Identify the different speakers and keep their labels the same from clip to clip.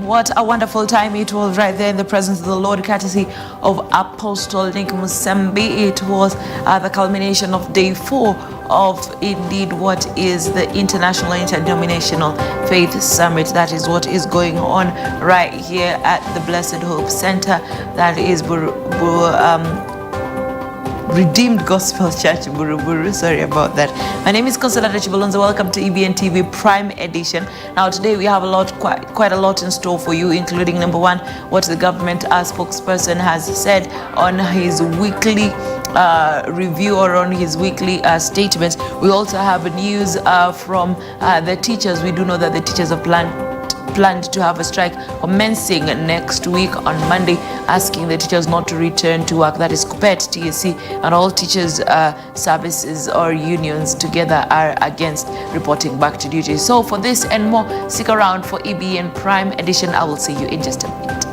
Speaker 1: what a wonderful time it was right there in the presence of the Lord, courtesy of Apostle Nick Musembi. It was the culmination of day 4 of indeed what is the International Interdenominational Faith Summit. That is what is going on right here at the Blessed Hope Center. That is Redeemed Gospel Church, Buruburu. Sorry about that. My name is Consolata Chibalonza. Welcome to EBN TV Prime Edition. Now today we have quite a lot in store for you, including number 1, what the government spokesperson has said on his weekly review or on his weekly statements. We also have news from the teachers. We do know that the teachers have planned to have a strike commencing next week on Monday, asking the teachers not to return to work. That is COPET, TSC, and all teachers services or unions together are against reporting back to duty. So for this and more, stick around for EBN Prime Edition. I will see you in just a minute.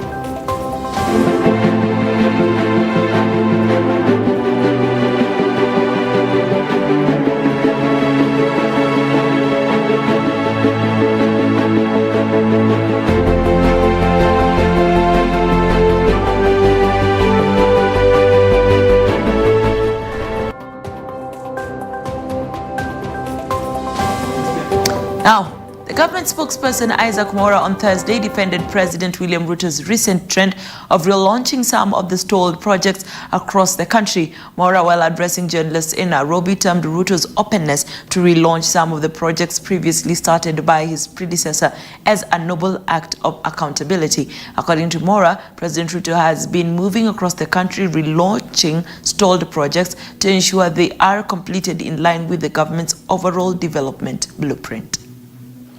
Speaker 1: Now, the government spokesperson Isaac Mora on Thursday defended President William Ruto's recent trend of relaunching some of the stalled projects across the country. Mora, while addressing journalists in Nairobi, termed Ruto's openness to relaunch some of the projects previously started by his predecessor as a noble act of accountability. According to Mora, President Ruto has been moving across the country relaunching stalled projects to ensure they are completed in line with the government's overall development blueprint.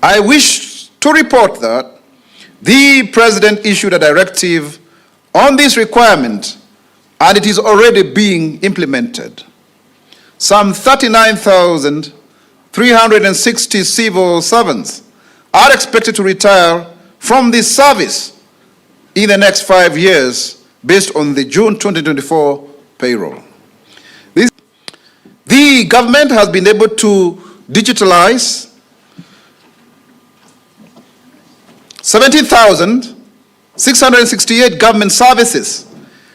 Speaker 2: I wish to report that the President issued a directive on this requirement and it is already being implemented. Some 39,360 civil servants are expected to retire from this service in the next 5 years based on the June 2024 payroll. The government has been able to digitalize 17,668 government services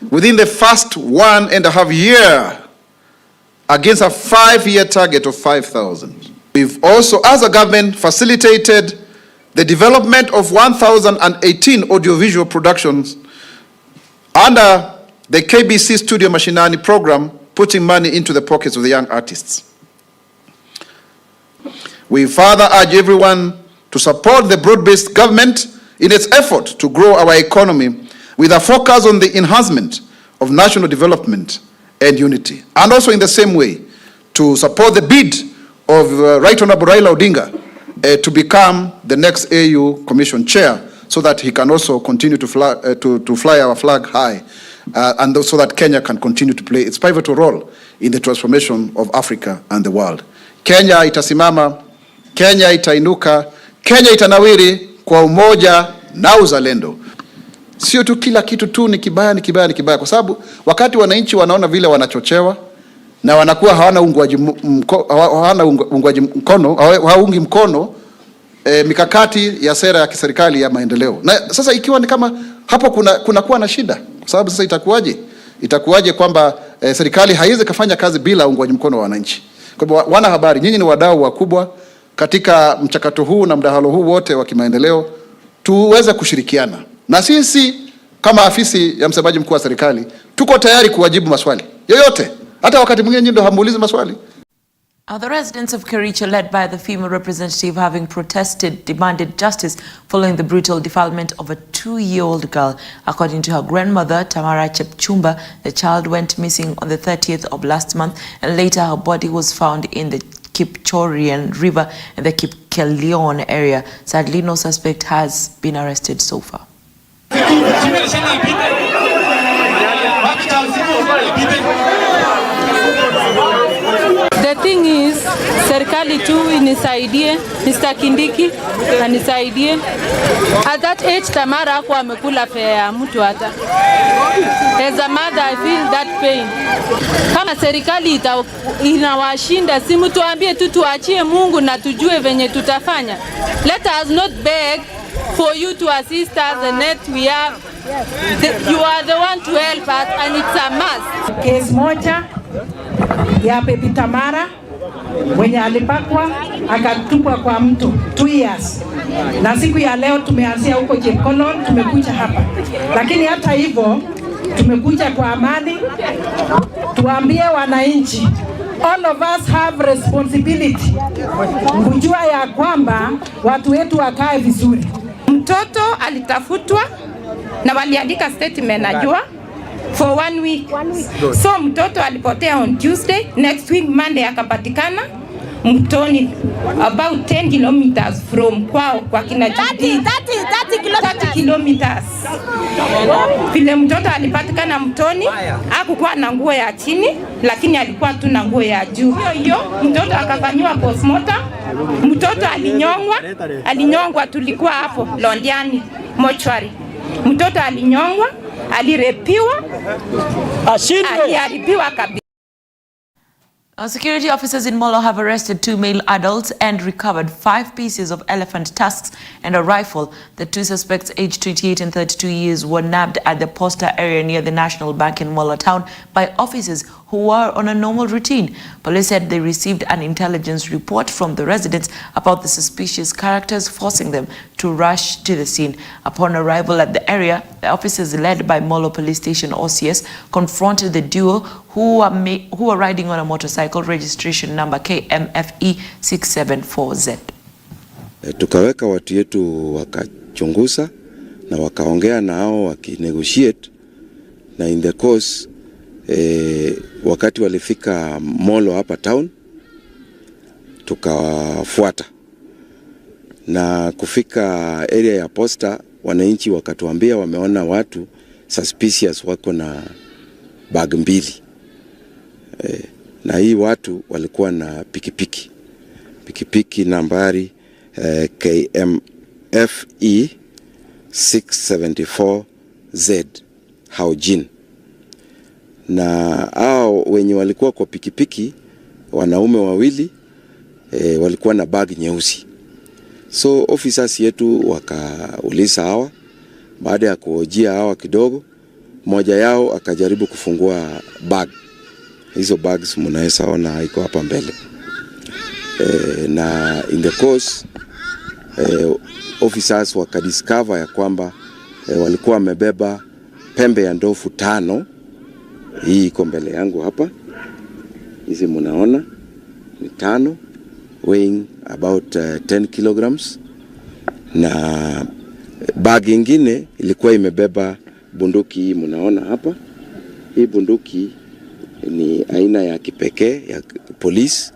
Speaker 2: within the first 1.5 years against a 5-year target of 5,000. We've also, as a government, facilitated the development of 1,018 audiovisual productions under the KBC Studio Mashinani program, putting money into the pockets of the young artists. We further urge everyone to support the broad-based government in its effort to grow our economy with a focus on the enhancement of national development and unity. And also in the same way, to support the bid of Right Honorable Raila Odinga to become the next AU Commission Chair, so that he can also continue to fly our flag high, and so that Kenya can continue to play its pivotal role in the transformation of Africa and the world. Kenya itasimama, Kenya itainuka, Kenya itanawiri kwa umoja na uzalendo. Sio tu kila kitu tu ni kibaya, kwa sababu wakati wananchi wanaona vile wanachochewa na wanakuwa hawaungi mkono mikakati ya sera ya kiserikali ya maendeleo. Na sasa ikiwa ni kama hapo kunakuwa na shida, kwa sababu sasa itakuwaje kwamba serikali haiwezi kufanya kazi bila uungwaji mkono wa wananchi. Kwa hivyo wana habari, nyinyi ni wadau wakubwa katika mchakato huu na mdahalo huu wote wa kimaendeleo, tuweze kushirikiana. Na sisi kama afisi ya msemaji mkuu wa serikali tuko tayari kuwajibu maswali yoyote, hata wakati mwingine nyinyi ndio hamuulizi maswali.
Speaker 1: The residents of Kericho, led by the female representative, having protested, demanded justice following the brutal defilement of a 2-year-old girl. According to her grandmother, Tamara Chepchumba, the child went missing on the 30th of last month, and later her body was found in the Kipchorian River in the Kipkelion area. Sadly, no suspect has been arrested so far.
Speaker 3: The thing is, serikali tu inisaidie, Mr. Kindiki anisaidie. At that age, Tamara hakuwa amekula fare ya mtu hata. As a mother, I feel that pain. Kama serikali inawashinda, si tuambie tu tuachie Mungu na tujue venye tutafanya. Let us not beg for you to assist us, and that we have, you are the one to help us, and it's a must.
Speaker 4: Case moja ya Baby Tamara mwenye alipakwa akatupwa kwa mto 2 years, na siku ya leo tumeanzia huko Jepkolon, tumekuja hapa, lakini hata hivyo tumekuja kwa amani. Tuambie wananchi, all of us have responsibility kujua ya kwamba watu wetu wakae vizuri.
Speaker 3: Mtoto alitafutwa na waliandika statement najua for 1 week. So mtoto alipotea on Tuesday, next week Monday akapatikana mtoni about 10 kilometers from kwao kwa kina 30 kilometers. Vile mtoto alipatikana mtoni, hakukuwa na nguo ya chini, lakini alikuwa tu na nguo ya juu. Hiyo mtoto akafanywa postmortem. Mtoto alinyongwa, tulikuwa hapo Londiani mochwari. Mtoto alinyongwa, alirepiwa, aliharibiwa kabisa.
Speaker 1: Security officers in Molo have arrested 2 male adults and recovered 5 pieces of elephant tusks and a rifle. The 2 suspects, aged 28 and 32 years, were nabbed at the Posta area near the National Bank in Molo town by officers who were on a normal routine. Police said they received an intelligence report from the residents about the suspicious characters, forcing them to rush to the scene. Upon arrival at the area, the officers led by Molo Police Station OCS confronted the duo who were riding on a motorcycle registration number KMFE 674Z.
Speaker 5: Tukaweka watu yetu wakachunguza na wakaongea na hao wakinegotiate, na in the course wakati walifika Molo hapa town tukawafuata, na kufika area ya Posta wananchi wakatuambia wameona watu suspicious wako na bag 2. Na hii watu walikuwa na pikipiki nambari KMFE 674Z Haojin. Na hao wenye walikuwa kwa pikipiki, wanaume 2 walikuwa na bag nyeusi. So officers yetu wakauliza hawa, baada ya kuojia hawa kidogo, mmoja yao akajaribu kufungua bag. Hizo bags mnaweza ona iko hapa mbele. Na in the course officers wakadiscover ya kwamba walikuwa wamebeba pembe ya ndovu 5. Hii iko mbele yangu hapa. Hizi mnaona ni 5, weighing about 10 kilograms. Na bag nyingine ilikuwa imebeba bunduki, hii mnaona hapa. Hii bunduki ni aina ya kipekee ya polisi,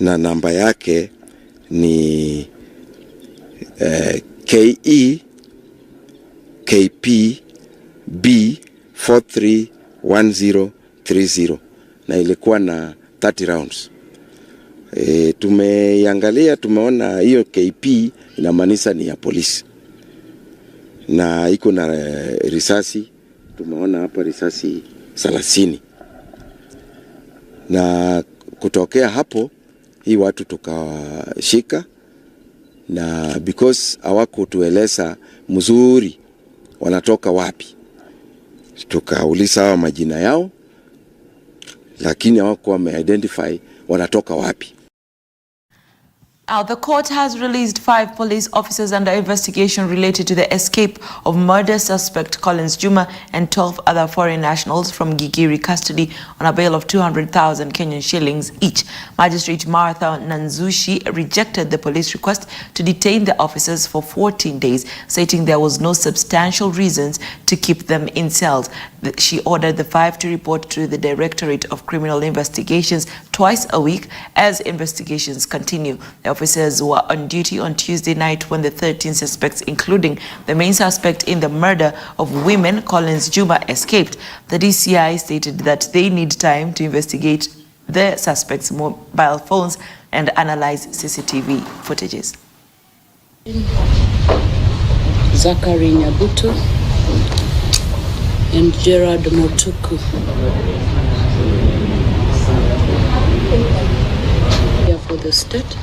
Speaker 5: na namba yake ni KEKPB 431030, na ilikuwa na 30 rounds. Tumeangalia, tumeona hiyo KP inamaanisha ni ya polisi, na iko na risasi, tumeona hapa risasi 30. Na kutokea hapo hii watu tukawashika, na because hawakutueleza mzuri wanatoka wapi, tukauliza hawa majina yao, lakini hawakuwa wameidentify wanatoka wapi.
Speaker 1: The court has released 5 police officers under investigation related to the escape of murder suspect Collins Juma and 12 other foreign nationals from Gigiri custody on a bail of 200,000 Kenyan shillings each. Magistrate Martha Nanzushi rejected the police request to detain the officers for 14 days, stating there was no substantial reasons to keep them in cells. She ordered the 5 to report to the Directorate of Criminal Investigations twice a week as investigations continue. The officers were on duty on Tuesday night when the 13 suspects, including the main suspect in the murder of women, Collins Juma, escaped. The DCI stated that they need time to investigate the suspects' mobile phones and analyze CCTV footages.
Speaker 6: Zachary Nyabuto and Gerard Motuku. For the state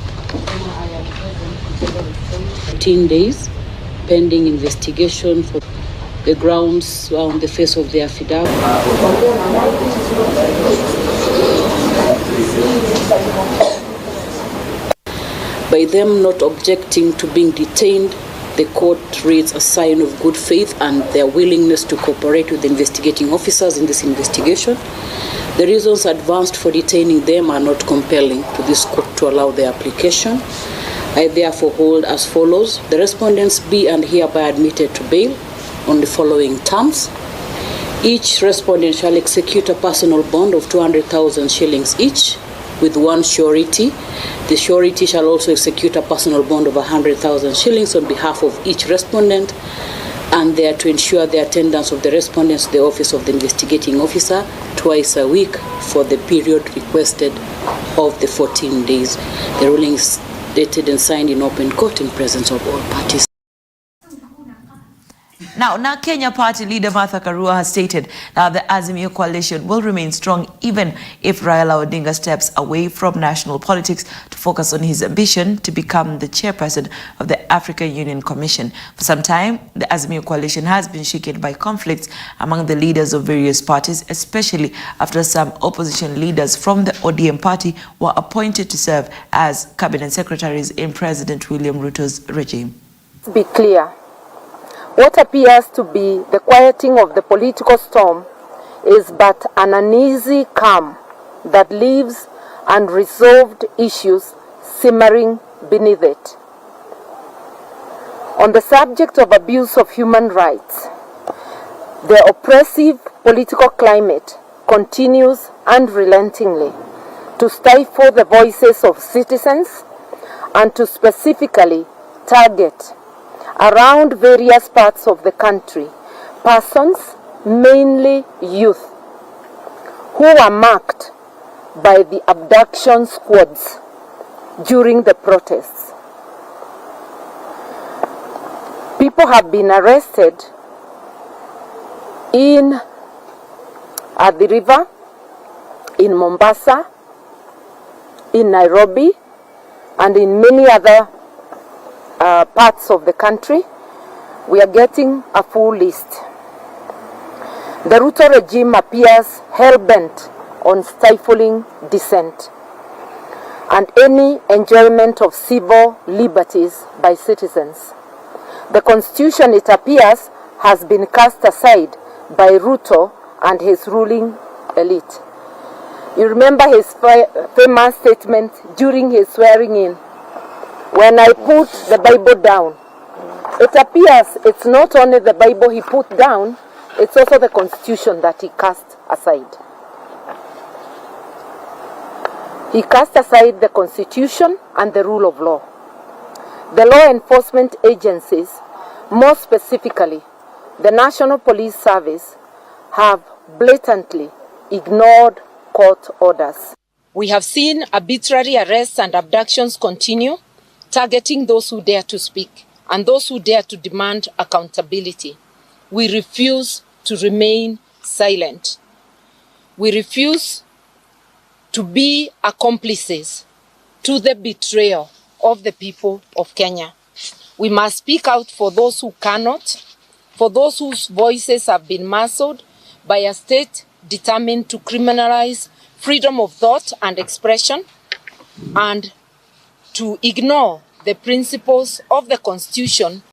Speaker 6: 18 days pending investigation for the grounds on the face of the affidavit. By them not objecting to being detained, the court reads a sign of good faith and their willingness to cooperate with the investigating officers in this investigation. The reasons advanced for detaining them are not compelling to this court to allow their application. I therefore hold as follows: the respondents be and hereby admitted to bail on the following terms. Each respondent shall execute a personal bond of 200,000 shillings each, with one surety. The surety shall also execute a personal bond of 100,000 shillings on behalf of each respondent, and they are to ensure the attendance of the respondents to the office of the investigating officer twice a week for the period requested of the 14 days. The ruling is dated and signed in open court in presence of all parties.
Speaker 1: Now, Kenya Party leader Martha Karua has stated that the Azimio coalition will remain strong even if Raila Odinga steps away from national politics to focus on his ambition to become the chairperson of the African Union Commission. For some time, the Azimio coalition has been shaken by conflicts among the leaders of various parties, especially after some opposition leaders from the ODM party were appointed to serve as cabinet secretaries in President William Ruto's regime.
Speaker 7: Let's be clear. What appears to be the quieting of the political storm is but an uneasy calm that leaves unresolved issues simmering beneath it. On the subject of abuse of human rights, the oppressive political climate continues unrelentingly to stifle the voices of citizens and to specifically target around various parts of the country persons, mainly youth, who were marked by the abduction squads during the protests. People have been arrested in the river, in Mombasa, in Nairobi, and in many other parts of the country. We are getting a full list. The Ruto regime appears hell-bent on stifling dissent and any enjoyment of civil liberties by citizens. The constitution, it appears, has been cast aside by Ruto and his ruling elite. You remember his famous statement during his swearing in: "When I put the Bible down," it appears it's not only the Bible he put down, it's also the constitution that he cast aside. He cast aside the constitution and the rule of law. The law enforcement agencies, more specifically the National Police Service, have blatantly ignored court orders.
Speaker 8: We have seen arbitrary arrests and abductions continue, targeting those who dare to speak and those who dare to demand accountability. We refuse to remain silent. We refuse to be accomplices to the betrayal of the people of Kenya. We must speak out for those who cannot, for those whose voices have been muzzled by a state determined to criminalize freedom of thought and expression, and to ignore the principles of the Constitution.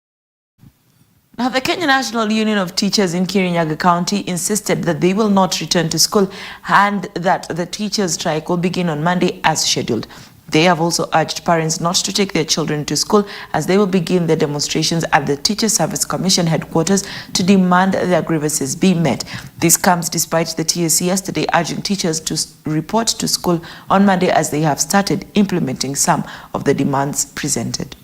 Speaker 1: Now, the Kenya National Union of Teachers in Kirinyaga County insisted that they will not return to school and that the teachers' strike will begin on Monday as scheduled. They have also urged parents not to take their children to school as they will begin their demonstrations at the Teacher Service Commission headquarters to demand their grievances be met. This comes despite the TSC yesterday urging teachers to report to school on Monday as they have started implementing some of the demands presented.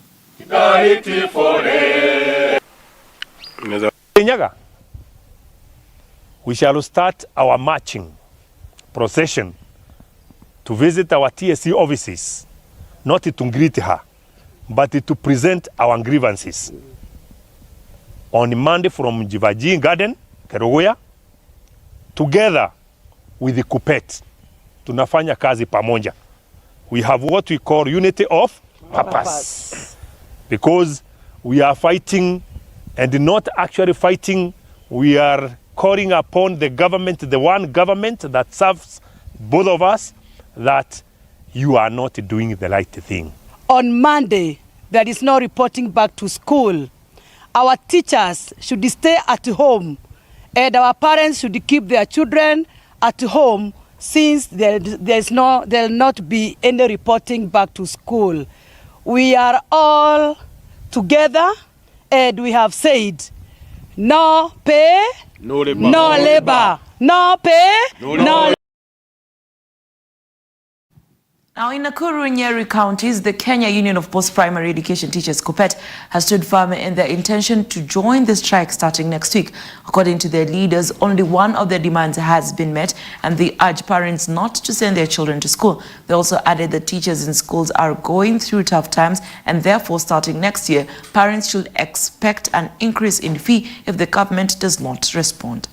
Speaker 9: We shall start our marching procession to visit our TSC offices, not to greet her, but to present our grievances. On Monday from Jivaji Garden, Kerogoya, together with the Kupet, tunafanya kazi pamoja. We have what we call unity of purpose, because we are fighting and not actually fighting. We are calling upon the government, the one government that serves both of us, that you are not doing the right thing.
Speaker 10: On Monday, there is no reporting back to school. Our teachers should stay at home, and our parents should keep their children at home, since there will not be any reporting back to school. We are all together, and we have said, no pay, no labor. No labor. No pay, no labor.
Speaker 1: Now, in Nakuru and Nyeri counties, the Kenya Union of Post-Primary Education Teachers, COPET, has stood firm in their intention to join the strike starting next week. According to their leaders, only one of their demands has been met, and they urge parents not to send their children to school. They also added that teachers in schools are going through tough times, and therefore, starting next year, parents should expect an increase in fee if the government does not respond.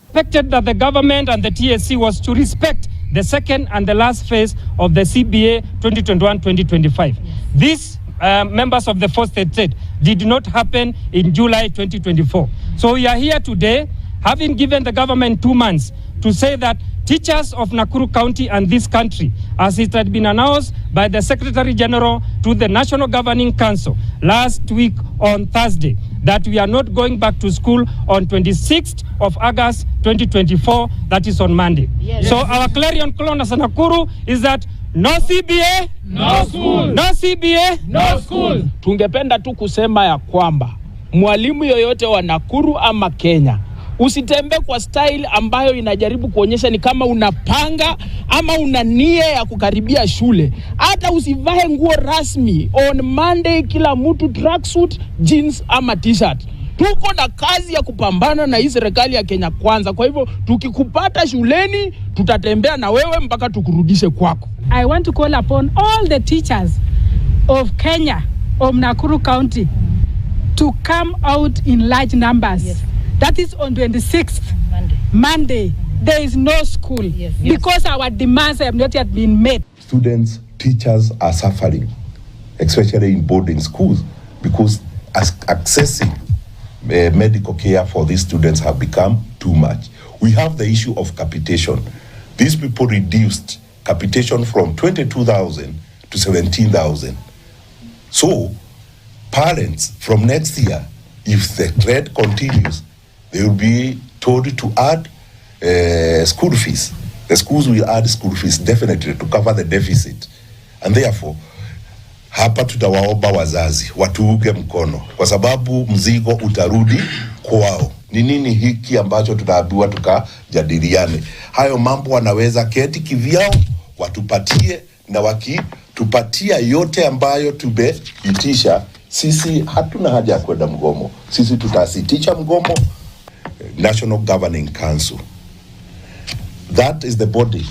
Speaker 11: Expected that the government and the TSC was to respect the second and the last phase of the CBA 2021-2025. These members of the Fourth Estate did not happen in July 2024. So we are here today, having given the government 2 months to say that teachers of Nakuru County and this country, as it had been announced by the Secretary General to the National Governing Council last week on Thursday, that we are not going back to school on 26th of August 2024, that is on Monday. Yes. So our clarion call as Nakuru is that no CBA, no school. No CBA, no school.
Speaker 12: Tungependa tu kusema ya kwamba mwalimu yoyote wa Nakuru ama Kenya, usitembe kwa style ambayo inajaribu kuonyesha ni kama unapanga ama una nia ya kukaribia shule. Hata usivae nguo rasmi. On Monday kila mtu tracksuit, jeans ama t-shirt. Tuko na kazi ya kupambana na hii serikali ya Kenya Kwanza. Kwa hivyo tukikupata shuleni tutatembea na wewe mpaka tukurudishe kwako.
Speaker 3: I want to call upon all the teachers of Kenya, of Nakuru County, to come out in large numbers. Yes. That is on 26th, Monday. There is no school, yes. Because our demands have not yet been met.
Speaker 13: Students, teachers are suffering, especially in boarding schools, because accessing medical care for these students have become too much. We have the issue of capitation. These people reduced capitation from 22,000 to 17,000. So, parents from next year, if the trend continues, they will be told to add school fees. The schools will add school fees definitely to cover the deficit. And therefore, hapa tutawaomba wazazi watuunge mkono kwa sababu mzigo utarudi kwao. Ni nini hiki ambacho tunaambiwa tukajadiliane? Hayo mambo wanaweza keti kivyao watupatie, na wakitupatia yote ambayo tumeitisha, sisi hatuna haja ya kwenda mgomo. Sisi tutasitisha mgomo. National Governing Council, that is the body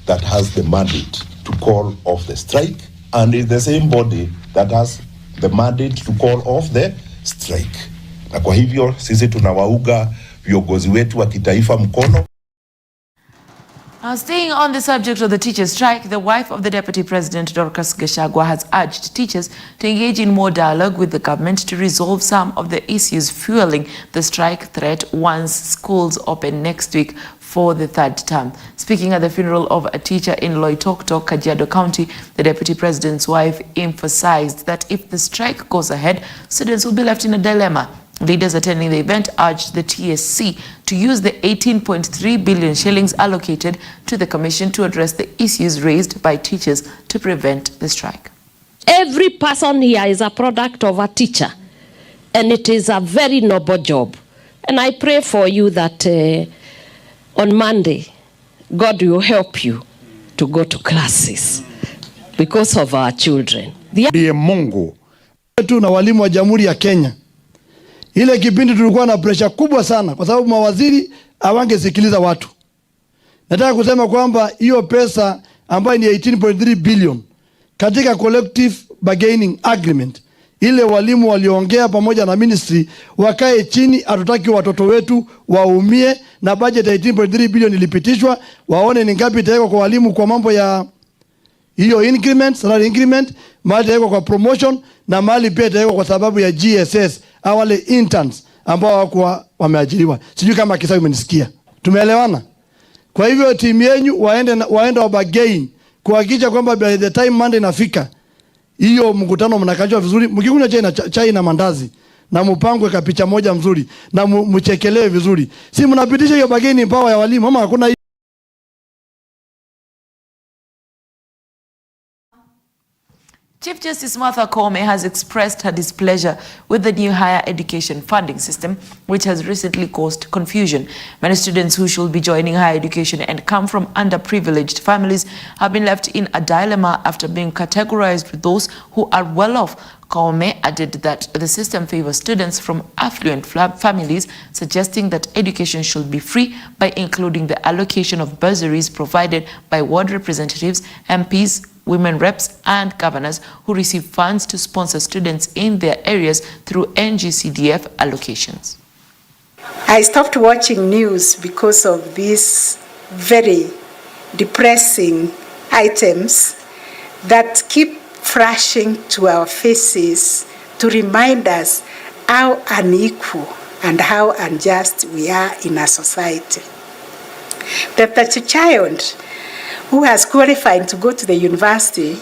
Speaker 13: that has the mandate to call off the strike, and is the same body that has the mandate to call off the strike. Na kwa hivyo sisi tunawauga viongozi wetu wa kitaifa mkono.
Speaker 1: Staying on the subject of the teachers' strike, the wife of the Deputy President, Dorcas Gachagua, has urged teachers to engage in more dialogue with the government to resolve some of the issues fueling the strike threat once schools open next week for the third term. Speaking at the funeral of a teacher in Loitoktok, Kajiado County, the Deputy President's wife emphasized that if the strike goes ahead, students will be left in a dilemma. Leaders attending the event urged the TSC to use the 18.3 billion shillings allocated to the commission to address the issues raised by teachers to prevent the strike.
Speaker 14: Every person here is a product of a teacher, and it is a very noble job. And I pray for you that on Monday, God will help you to go to classes because of our children.
Speaker 15: Ndiye Mungu wetu na walimu wa Jamhuri ya Kenya. Ile kipindi tulikuwa na pressure kubwa sana kwa sababu mawaziri hawangesikiliza watu. Nataka kusema kwamba hiyo pesa ambayo ni 18.3 billion katika collective bargaining agreement, ile walimu waliongea pamoja na ministry wakae chini, hatutaki watoto wetu waumie, na budget ya 18.3 billion ilipitishwa, waone ni ngapi itawekwa kwa walimu kwa mambo ya hiyo increment, salary increment, mahali itawekwa kwa promotion, na mahali pia itawekwa kwa sababu ya GSS, wale interns ambao hawakuwa wameajiriwa. Sijui kama kisa umenisikia. Tumeelewana? Kwa hivyo timu yenu waende wabagain kuhakikisha kwamba by the time Monday inafika hiyo mkutano mnakajua vizuri, mkikunywa chai na mandazi na mpangwe kapicha moja mzuri na mchekelewe vizuri. Si mnapitisha hiyo bargaining power ya walimu ama hakuna?
Speaker 1: Chief Justice Martha Koome has expressed her displeasure with the new higher education funding system, which has recently caused confusion. Many students who should be joining higher education and come from underprivileged families have been left in a dilemma after being categorized with those who are well off. Koome added that the system favors students from affluent families, suggesting that education should be free by including the allocation of bursaries provided by ward representatives, MPs, women reps and governors who receive funds to sponsor students in their areas through NGCDF allocations.
Speaker 16: I stopped watching news because of these very depressing items that keep flashing to our faces to remind us how unequal and how unjust we are in our society. That the child who has qualified to go to the university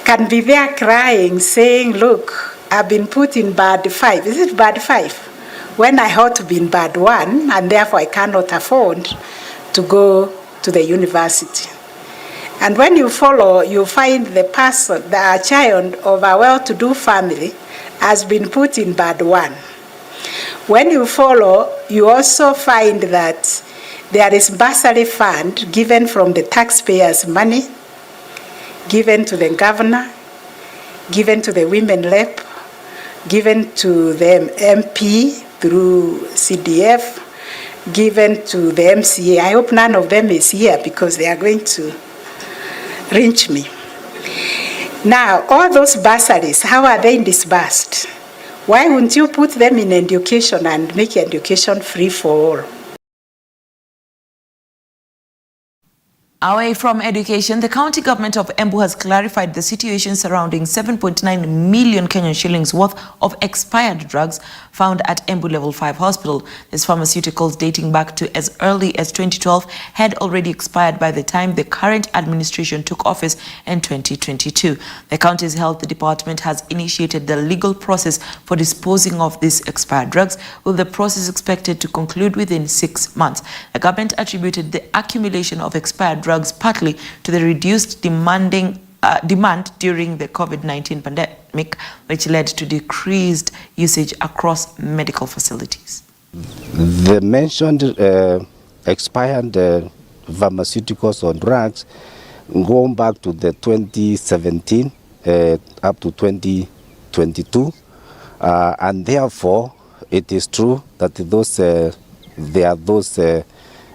Speaker 16: can be there crying, saying, look, I've been put in band 5. Is it band 5? When I ought to be in band 1, and therefore I cannot afford to go to the university. And when you follow, you find the person, the child of a well-to-do family has been put in band 1. When you follow, you also find that there is bursary fund given from the taxpayers' money, given to the governor, given to the women rep, given to the MP through CDF, given to the MCA. I hope none of them is here because they are going to lynch me. Now, all those bursaries, how are they disbursed? Why wouldn't you put them in education and make education free for all?
Speaker 1: Away from education, the county government of Embu has clarified the situation surrounding 7.9 million Kenyan shillings worth of expired drugs found at Embu Level 5 Hospital. These pharmaceuticals, dating back to as early as 2012, had already expired by the time the current administration took office in 2022. The county's health department has initiated the legal process for disposing of these expired drugs, with the process expected to conclude within 6 months. The government attributed the accumulation of expired drugs partly to the reduced demand during the COVID-19 pandemic, which led to decreased usage across medical facilities.
Speaker 17: The mentioned expired pharmaceuticals or drugs going back to the 2017 up to 2022, and therefore it is true that there are those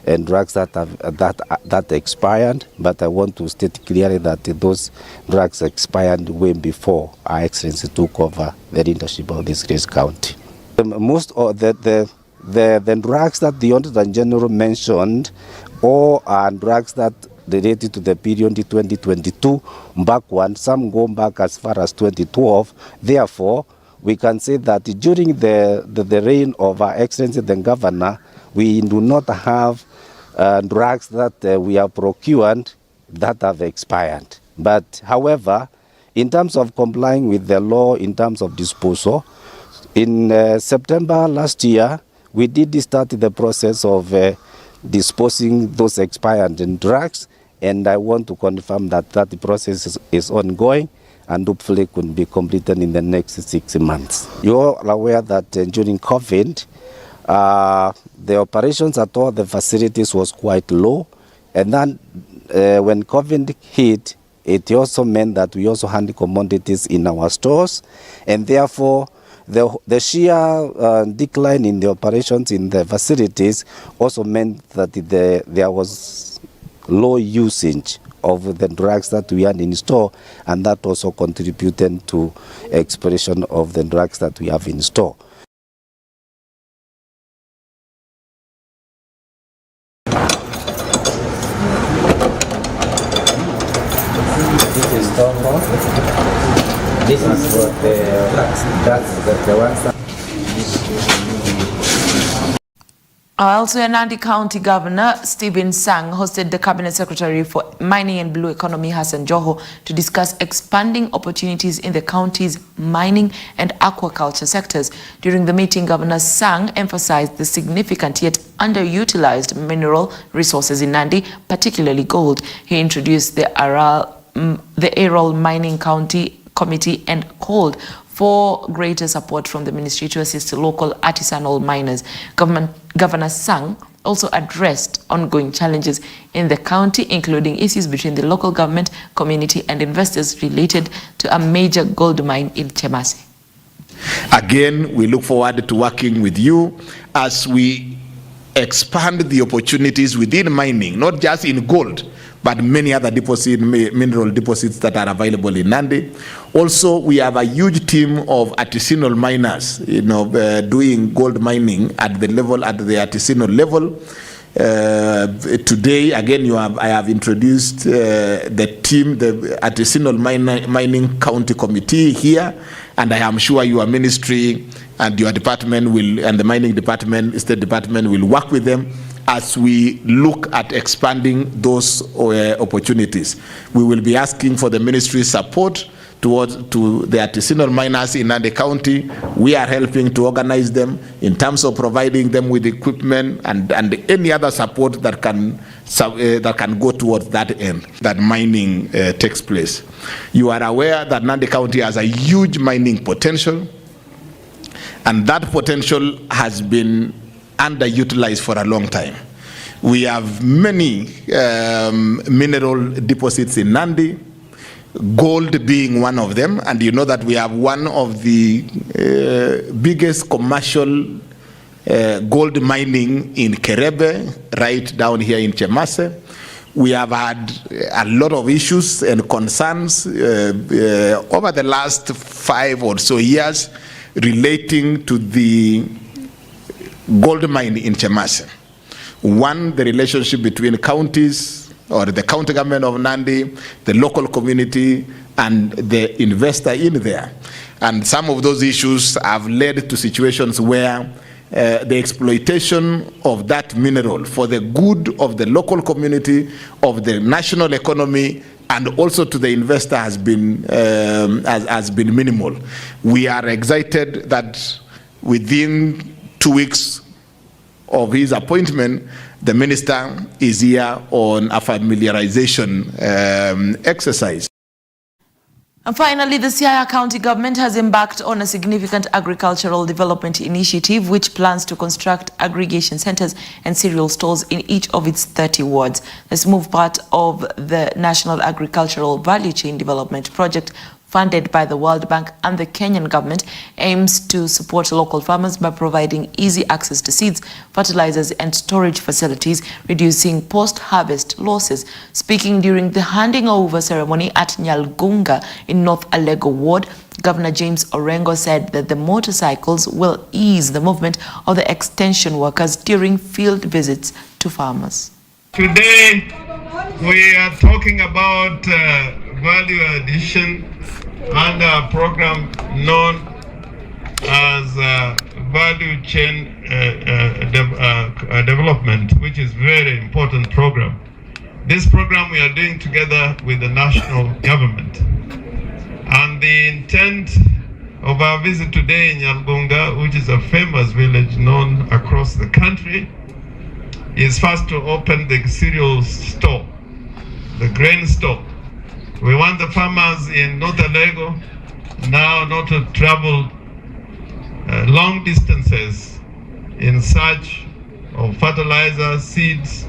Speaker 17: and drugs that expired, but I want to state clearly that those drugs expired way before Our Excellency took over the leadership of this great county. Most of the drugs that the Auditor General mentioned all are drugs that related to the period 2022 backward, some go back as far as 2012. Therefore, we can say that during the reign of Our Excellency the Governor, we do not have drugs that we have procured that have expired. But however, in terms of complying with the law, in terms of disposal, in September last year, we did start the process of disposing those expired drugs, and I want to confirm that that process is ongoing and hopefully could be completed in the next 6 months. You are aware that during COVID, the operations at all the facilities was quite low, and then when COVID hit, it also meant that we also had commodities in our stores, and therefore the sheer decline in the operations in the facilities also meant that there was low usage of the drugs that we had in store, and that also contributed to expiration of the drugs that we have in store. This is what the ones that
Speaker 1: Also, Nandi County Governor Stephen Sang hosted the Cabinet Secretary for Mining and Blue Economy Hassan Joho to discuss expanding opportunities in the county's mining and aquaculture sectors. During the meeting, Governor Sang emphasized the significant yet underutilized mineral resources in Nandi, particularly gold. He introduced the Aral Mining County Committee and called for greater support from the ministry to assist local artisanal miners. Governor Sang also addressed ongoing challenges in the county, including issues between the local government, community and investors related to a major gold mine in Chemase.
Speaker 18: Again, we look forward to working with you as we expand the opportunities within mining, not just in gold, but many other mineral deposits that are available in Nandi. Also, we have a huge team of artisanal miners, doing gold mining at the artisanal level. Today, again, I have introduced the team, the Artisanal Mining County Committee here, and I am sure your ministry and your department will, and the mining department, state department will work with them as we look at expanding those opportunities. We will be asking for the ministry's support to the artisanal miners in Nandi County. We are helping to organize them in terms of providing them with equipment and any other support that can go towards that end, that mining takes place. You are aware that Nandi County has a huge mining potential, and that potential has been underutilized for a long time. We have many mineral deposits in Nandi, gold being one of them, and you know that we have one of the biggest commercial gold mining in Kerebe, right down here in Chemase. We have had a lot of issues and concerns over the last 5 or so years relating to the gold mine in Chemase. One, the relationship between counties or the county government of Nandi, the local community, and the investor in there. And some of those issues have led to situations where the exploitation of that mineral for the good of the local community, of the national economy, and also to the investor has been minimal. We are excited that within 2 weeks of his appointment, the minister is here on a familiarization exercise.
Speaker 1: And finally, the Siaya County government has embarked on a significant agricultural development initiative which plans to construct aggregation centers and cereal stores in each of its 30 wards. This move, part of the National Agricultural Value Chain Development Project, funded by the World Bank and the Kenyan government, aims to support local farmers by providing easy access to seeds, fertilizers and storage facilities, reducing post-harvest losses. Speaking during the handing over ceremony at Nyalgunga in North Alego Ward, Governor James Orengo said that the motorcycles will ease the movement of the extension workers during field visits to farmers.
Speaker 19: Today, we are talking about value addition under a program known as value chain development, which is very important program. This program we are doing together with the national government. And the intent of our visit today in Nyalgunga, which is a famous village known across the country, is first to open the cereal store, the grain store. We want the farmers in North Alego now not to travel long distances in search of fertilizers, seeds,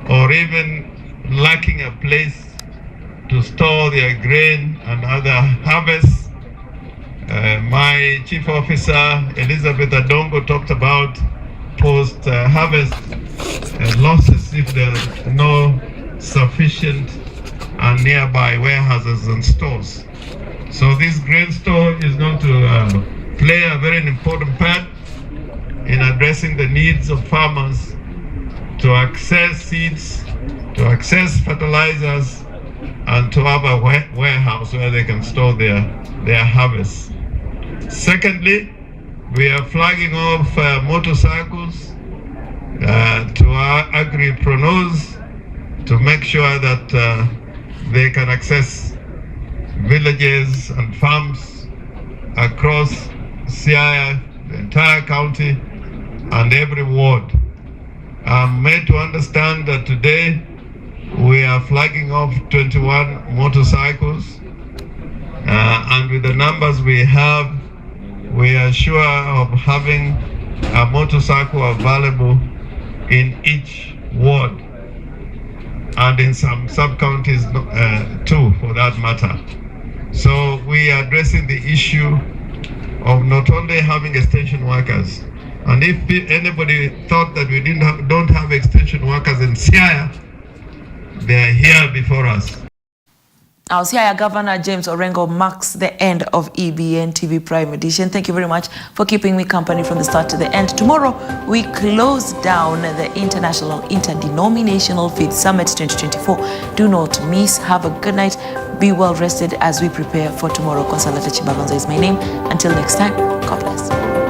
Speaker 19: or even lacking a place to store their grain and other harvests. My chief officer, Elizabeth Adongo, talked about post-harvest losses if there's no sufficient and nearby warehouses and stores. So this grain store is going to play a very important part in addressing the needs of farmers to access seeds, to access fertilizers, and to have a warehouse where they can store their harvests. Secondly, we are flagging off motorcycles to our agripreneurs to make sure that they can access villages and farms across Siaya, the entire county, and every ward. I'm made to understand that today we are flagging off 21 motorcycles, and with the numbers we have, we are sure of having a motorcycle available in each ward and in some sub-counties too, for that matter. So we are addressing the issue of not only having extension workers, and if anybody thought that we don't have extension workers in Siaya, they are here before us.
Speaker 1: Our Siaya Governor James Orengo marks the end of EBN TV Prime Edition. Thank you very much for keeping me company from the start to the end. Tomorrow, we close down the International Interdenominational Faith Summit 2024. Do not miss. Have a good night. Be well rested as we prepare for tomorrow. Consolata Chibalonza is my name. Until next time, God bless.